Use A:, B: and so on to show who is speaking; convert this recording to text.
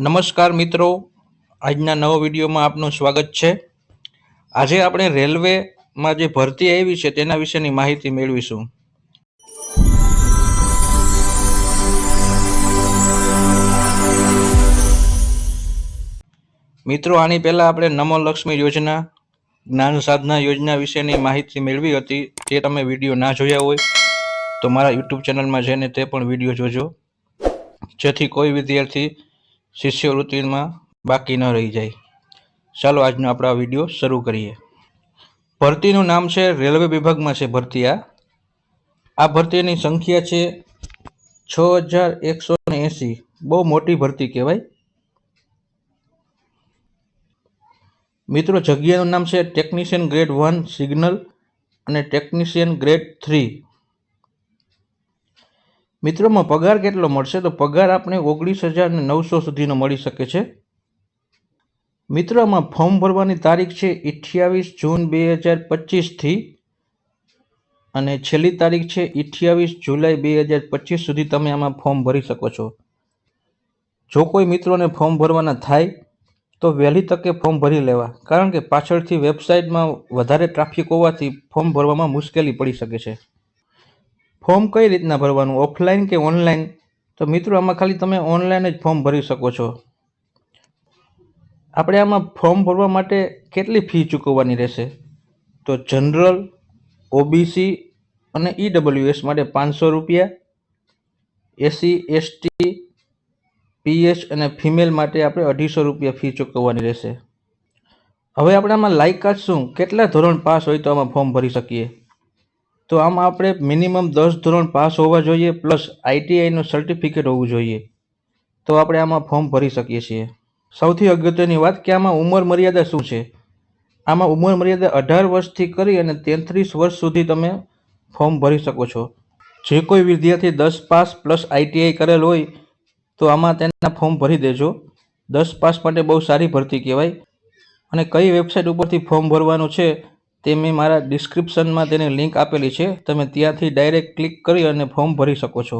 A: નમસ્કાર મિત્રો, આજના નવો વિડીયોમાં આપનું સ્વાગત છે। આજે આપણે રેલવેમાં જે ભરતી આવી છે તેના વિશેની માહિતી મેળવીશું। મિત્રો, આની પહેલા આપણે નમો લક્ષ્મી યોજના, જ્ઞાન સાધના યોજના વિશેની માહિતી મેળવી હતી। તે તમે વિડીયો ના જોયા હોય તો મારા યુટ્યુબ ચેનલમાં જઈને તે પણ વિડીયો જોજો, જેથી કોઈ વિદ્યાર્થી શિષ્યવૃત્તિમાં બાકી ન રહી જાય। ચાલો આજનો આપણો વિડીયો શરૂ કરીએ। ભરતીનું નામ છે, રેલવે વિભાગમાં છે ભરતી। આ ભરતીની સંખ્યા છે 6180। બહુ મોટી ભરતી કહેવાય। મિત્રો, જગ્યાનું નામ છે ટેકનિશિયન ગ્રેડ 1 સિગ્નલ અને ટેકનિશિયન ગ્રેડ 3। મિત્રોમાં પગાર કેટલો મળશે? તો પગાર આપણે 19,900 સુધીનો મળી શકે છે। મિત્રોમાં ફોર્મ ભરવાની તારીખ છે 28 જૂન 2025 થી અને છેલ્લી તારીખ છે 28 જુલાઈ 2025 સુધી તમે આમાં ફોર્મ ભરી શકો છો। જો કોઈ મિત્રોને ફોર્મ ભરવાના થાય તો વહેલી તકે ફોર્મ ભરી લેવા, કારણ કે પાછળથી વેબસાઇટમાં વધારે ટ્રાફિક હોવાથી ફોર્મ ભરવામાં મુશ્કેલી પડી શકે છે। ફોર્મ કઈ રીતના ભરવાનું, ઓફલાઈન કે ઓનલાઈન? તો મિત્રો, આમાં ખાલી તમે ઓનલાઈન જ ફોર્મ ભરી શકો છો। આપણે આમાં ફોર્મ ભરવા માટે કેટલી ફી ચૂકવવાની રહેશે? તો જનરલ, ઓબીસી અને ઈડબ્લ્યુએસ માટે 500 રૂપિયા, એસસી, એસટી, પીએચ અને ફિમેલ માટે આપણે 250 રૂપિયા ફી ચૂકવવાની રહેશે। હવે આપણે આમાં લાયકાત શું, કેટલા ધોરણ પાસ હોય તો આમાં ફોર્મ ભરી શકીએ? તો આમાં આપણે મિનિમમ 10 ધોરણ પાસ હોવા જોઈએ, પ્લસ આઈટીઆઈનું સર્ટિફિકેટ હોવું જોઈએ, તો આપણે આમાં ફોર્મ ભરી શકીએ છીએ। સૌથી અગત્યની વાત કે આમાં ઉંમર મર્યાદા શું છે? આમાં ઉંમર મર્યાદા 18 વર્ષથી કરી અને 33 વર્ષ સુધી તમે ફોર્મ ભરી શકો છો। જે કોઈ વિદ્યાર્થી 10 પાસ પ્લસ આઈટીઆઈ કરેલ હોય તો આમાં તેના ફોર્મ ભરી દેજો। 10 પાસ માટે બહુ સારી ભરતી કહેવાય। અને કઈ વેબસાઇટ ઉપરથી ફોર્મ ભરવાનું છે તે મેં મારા ડિસ્ક્રિપ્શનમાં તેની લિંક આપેલી છે, તમે ત્યાંથી ડાયરેક્ટ ક્લિક કરી અને ફોર્મ ભરી શકો છો।